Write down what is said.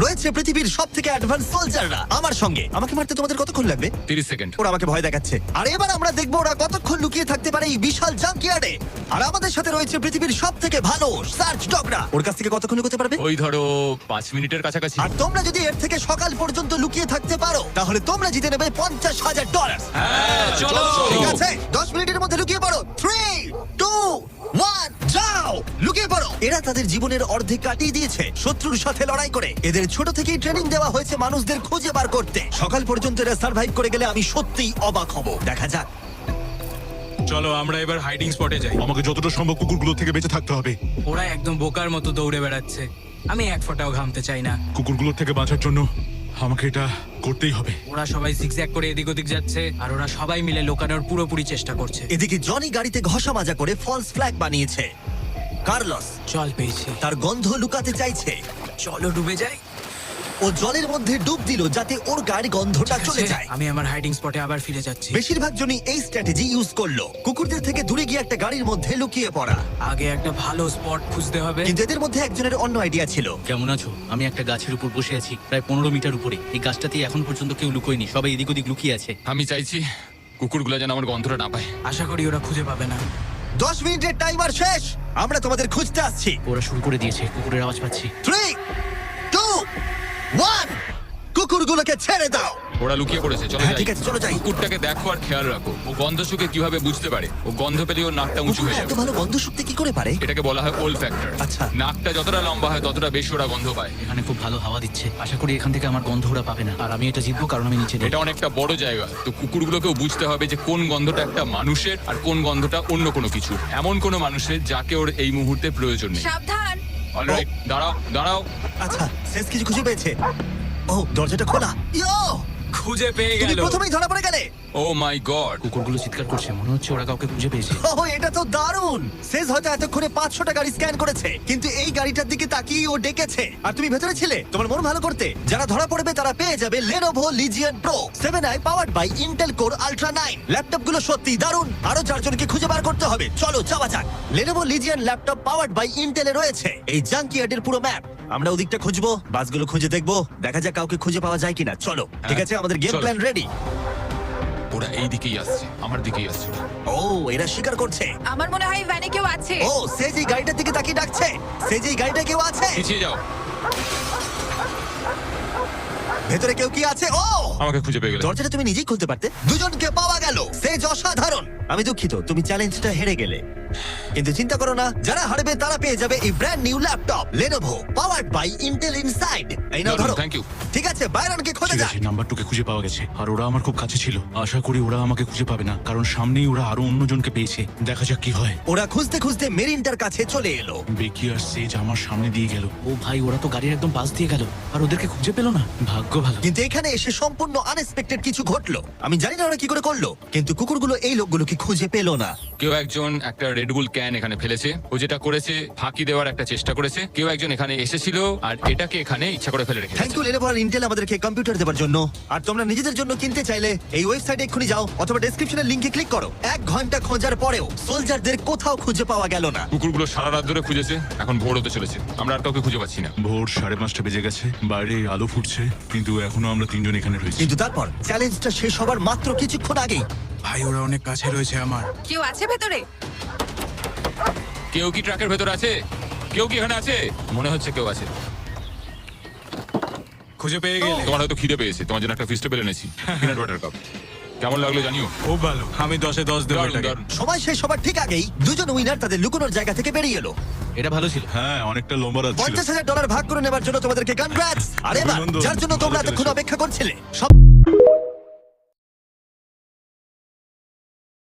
রয়েছে পৃথিবীর সবথেকে অ্যাডভান্স সোলজাররা আমার সঙ্গে। আমাকে মারতে তোমাদের কতক্ষণ লাগবে? 30 সেকেন্ড। ওরা আমাকে ভয় দেখাচ্ছে। আর এবার আমরা দেখবো ওরা কতক্ষণ লুকিয়ে থাকতে পারে এই বিশাল জাঙ্কিয়ার্ডে। আর আমাদের সাথে রয়েছে পৃথিবীর সবথেকে ভালো সার্চ ডগরা। ওর কাছ থেকে কতক্ষণ লুকোতে পারবে? ওই ধরো 5 মিনিটের কাছাকাছি। আর তোমরা যদি এর থেকে সকাল পর্যন্ত লুকিয়ে থাকতে পারো তাহলে তোমরা জিতে নেবে $50,000। হ্যাঁ, চলো। ঠিক আছে, 10 মিনিটের মধ্যে লুকিয়ে পড়ো। 3, 2, 1, যাও লুকিয়ে পড়ো। এরা তাদের জীবনের অর্ধেক কাটিয়ে দিয়েছে শত্রুর সাথে লড়াই করে। এদের ছোট থেকেই ট্রেনিং দেওয়া হয়েছে মানুষদের খুঁজে বার করতে। সকাল পর্যন্ত এরা সার্ভাইভ করে গেলে আমি সত্যিই অবাক হব। দেখা যাক। চলো আমরা এবার হাইডিং স্পটে যাই। আমাকে যতটা সম্ভব কুকুরগুলো থেকে বেঁচে থাকতে হবে। ওরা একদম বোকার মতো দৌড়ে বেড়াচ্ছে, আমি এক ফোঁটাও ঘামতে চাই না। কুকুরগুলোর থেকে বাঁচার জন্য আমাকে এটা করতেই হবে। ওরা সবাই জিগজ্যাগ করে এদিক ওদিক যাচ্ছে আর ওরা সবাই মিলে লোকানোর পুরোপুরি চেষ্টা করছে। এদিকে জনি গাড়িতে ঘষা মাজা করে ফলস ফ্ল্যাগ বানিয়েছে। কার্লস জল পেয়েছি, তার গন্ধ লুকাতে চাইছে। চলো ডুবে যাই। ও জলের মধ্যে ডুব দিল যাতে ওর গাড়ির গন্ধটা চলে যায়। আমি আমার হাইডিং স্পটে আবার ফিরে যাচ্ছি। বেশিরভাগ জনই এই স্ট্র্যাটেজি ইউজ করলো, কুকুরদের থেকে দূরে গিয়ে একটা গাড়ির মধ্যে লুকিয়ে পড়া। আগে একটা ভালো স্পট খুঁজতে হবে। কিন্তু এদের মধ্যে একজনের অন্য আইডিয়া ছিল। কেমন আছো? আমি একটা গাছের উপর বসে আছি, প্রায় 15 মিটার উপরে। এই গাছটাতেই এখন পর্যন্ত কেউ লুকোয়নি, সবাই এদিক ওদিক লুকিয়ে আছে। আমি চাইছি কুকুরগুলো যেন আমার গন্ধটা না পায়। আশা করি ওরা খুঁজে পাবে না। 10 মিনিটের টাইমার শেষ, আমরা তোমাদের খুঁজতে আসছি। ওরা শুরু করে দিয়েছে, কুকুরের আওয়াজ পাচ্ছি। 3, 2, 1, কুকুরগুলোকে ছেড়ে দাও। ওরা লুকিয়ে পড়েছে, চলো হ্যাঁ, যাই। ঠিক আছে, চলো যাই। কুকুরটাকে দেখো আর খেয়াল রাখো। ও গন্ধ শুকে কিভাবে বুঝতে পারে? ও গন্ধ পেলে ওর নাকটা উঁচু কুকুর হয়ে এত যাবে। ভালো গন্ধ শুকতে কি করে পারে? এটাকে বলা হয় ওল ফ্যাক্টর। আচ্ছা। নাকটা যতটা লম্বা হয় ততটা বেশি ওরা গন্ধ পায়। এখানে খুব ভালো হাওয়া দিচ্ছে, আশা করি এখান থেকে আমার গন্ধ ওরা পাবে না। আর আমি এটা জিতবো কারণ আমি নিচে নেই। এটা অনেকটা বড় জায়গা, তো কুকুরগুলোকেও বুঝতে হবে যে কোন গন্ধটা একটা মানুষের আর কোন গন্ধটা অন্য কোনো কিছু, এমন কোনো মানুষের যাকে ওর এই মুহূর্তে প্রয়োজন নেই। সাবধান। অলরাইট, দাঁড়াও দাঁড়াও। আচ্ছা, শেষ কিছু খুঁজে পেয়েছে। ও, দরজাটা খোলা। ইয়ো, খুঁজে পেয়ে তুমি গেল। প্রথমেই ধরা পড়ে গেলে। ও মাই গড। কুকুরগুলো চিৎকার করছে, মনে হচ্ছে ওরা কাউকে খুঁজে পেয়েছে। ও, এটা তো দারুণ। শেষ হয়তো এতক্ষণে 500টা গাড়ি স্ক্যান করেছে, কিন্তু এই গাড়িটার দিকে তাকিয়ে ও ডেকেছে। আর তুমি ভেতরে ছিলে তোমার মন ভালো করতে। যারা ধরা পড়বে তারা পেয়ে যাবে Lenovo Legion Pro 7i powered by Intel Core Ultra 9। ল্যাপটপগুলো সত্যি দারুণ। আরো 4 জনকে খুঁজে বার করতে হবে। চলো যাওয়া যাক। Lenovo Legion laptop powered by Intel এ রয়েছে এই জাঙ্কিয়ার্ডের পুরো ম্যাপ। আমরা ওদিকটা খুঁজবো, বাসগুলো খুঁজে দেখবো, দেখা যাক কাউকে খুঁজে পাওয়া যায় কিনা। চলো, ঠিক আছে, আমাদের গেম চলো। Plan ready. ওরা এই দিকেই আসছে, আমার দিকেই আসছে ওরা। ও, এরা স্বীকার করছে। আমার মনে হয় ভ্যানে কেউ আছে। ও, সে যে গাড়িটার দিকে তাকিয়ে ডাকছে। সে যে গাড়িটা কেউ আছে। পিছিয়ে যাও, ভেতরে কেউ কি আছে? ও, আমাকে খুঁজে পেয়ে গেলে। দরজাটা তুমি নিজেই খুলতে পারতে। দুজনকে পাওয়া গেল। সে অসাধারণ। আমি দুঃখিত, তুমি চ্যালেঞ্জটা হেরে গেলে। কিন্তু চিন্তা করো না, যারা হারবে তারা পেয়ে যাবে এই brand new laptop Lenovo powered by Intel Inside। এই নাও ধরো। Thank you. ঠিক আছে, বাইরনকে খোঁজা ঠিক যাক। আছে, নাম্বারটাকে খুঁজে পাওয়া গেছে আর ওরা আমার খুব কাছে ছিল। আশা করি ওরা আমাকে খুঁজে পাবে না, কারণ সামনেই ওরা আরো অন্যজনকে পেয়েছে। দেখা যাক কি হয়। ওরা খুঁজতে খুঁজতে মেরিনটার কাছে চলে এলো। বেকি আর সেজ আমার সামনে দিয়ে গেল। ও ভাই, ওরা তো গাড়ির একদম পাশ দিয়ে গেল আর ওদেরকে খুঁজে পেলো না। ভাগ্য ভালো। কিন্তু এখানে এসে সম্পূর্ণ আনএক্সপেক্টেড কিছু ঘটলো। আমি জানি না ওরা কি করে করলো, কিন্তু কুকুরগুলো এই লোকগুলোকে খুঁজে পেলো না। কেউ একজন একটা রেড বুল ক্যান এখানে ফেলেছে। ও যেটা করেছে ফাঁকি দেওয়ার একটা চেষ্টা করেছে। কেউ একজন এখানে এসেছিল আর এটাকে এখানে ইচ্ছা করে ফেলে রেখেছে। থ্যাংক ইউ Lenovo আর Intel আমাদেরকে কম্পিউটার দেওয়ার জন্য। আর তোমরা নিজেদের জন্য কিনতে চাইলে এই ওয়েবসাইটে এক্ষুনি যাও অথবা ডেসক্রিপশনের লিংকে ক্লিক করো। 1 ঘন্টা খোঁজার পরেও সোলজারদের কোথাও খুঁজে পাওয়া গেল না। কুকুরগুলো সারা রাত ধরে খুঁজেছে, এখন ভোর হতে চলেছে, আমরা আর কাউকে খুঁজে পাচ্ছি না। ভোর 5:30 বেজে গেছে, বাইরে আলো ফুটছে, কিন্তু এখনো আমরা 3 জন এখানে রয়েছি। কিন্তু তারপর চ্যালেঞ্জটা শেষ হবার মাত্র কিছুক্ষণ আগেই ভাই ওরা অনেক কাছে রয়েছে আমার। কেউ আছে ভেতরে? কেউ কি ট্রাকের ভেতর আছে? কেউ কি এখানে আছে? মনে হচ্ছে কেউ আছে। খুঁজে পেয়ে গেলে। তোমার হয়তো খিদে পেয়েছে, তোমার জন্য একটা ফিস্টেবল এনেছি, পিনাট বাটার কাপ। কেমন লাগলো জানিও। খুব ভালো, আমি 10-এ 10 দেবো দারুণ, এটাকে। দারুণ। সময় শেষ হবার ঠিক আগেই দুজন উইনার তাদের লুকোনোর জায়গা থেকে বেরিয়ে এলো। এটা ভালো ছিল। হ্যাঁ, অনেকটা লম্বা রাত ছিল। $50,000 ভাগ করে নেবার জন্য তোমাদেরকে কনগ্রাটস। আর এবার অভিনন্দন। যার জন্য তোমরা ভালো এতক্ষণ খেলেছো। অপেক্ষা করছিলে সব